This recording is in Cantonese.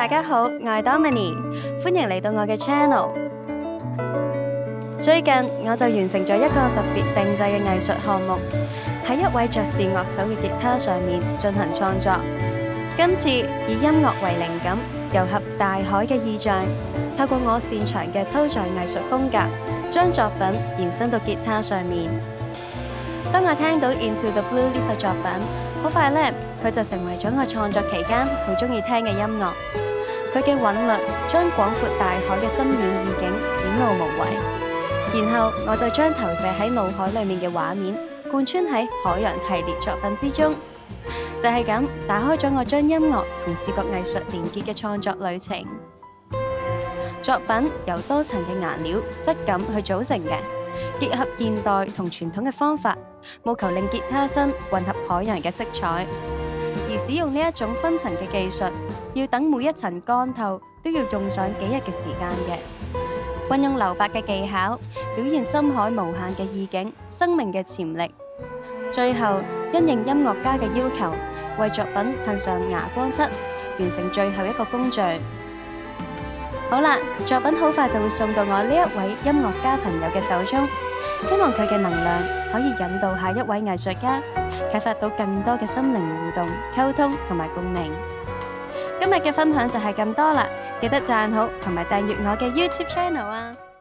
大家好，我係 Dominic， 歡迎嚟到我嘅 channel。最近我就完成咗一個特別定製嘅藝術項目，喺一位爵士樂手嘅吉他上面進行創作。今次以音樂為靈感，糅合大海嘅意象，透過我擅長嘅抽象藝術風格，將作品延伸到吉他上面。當我聽到 Into the Blue 呢首作品，好快呢，佢就成為咗我創作期間好鍾意聽嘅音樂。佢嘅韻律將廣闊大海嘅深遠意境展露無遺，然後我就將投射喺腦海裡面嘅畫面貫穿喺海洋系列作品之中，就係咁打開咗我將音樂同視覺藝術連結嘅創作旅程。作品由多層嘅顏料質感去組成嘅，結合現代同傳統嘅方法，務求令吉他身混合海洋嘅色彩。而使用呢一種分層嘅技術，要等每一層乾透都要用上幾日嘅時間嘅。運用留白嘅技巧，表現深海無限嘅意境、生命嘅潛力。最後因應音樂家嘅要求，為作品噴上啞光漆，完成最後一個工序。好啦，作品好快就會送到我呢一位音樂家朋友嘅手中，希望佢嘅能量可以引導下一位藝術家，啟發到更多嘅心靈互動、溝通同埋共鳴。今日嘅分享就係咁多啦，記得讚好同埋訂閱我嘅 YouTube channel 啊！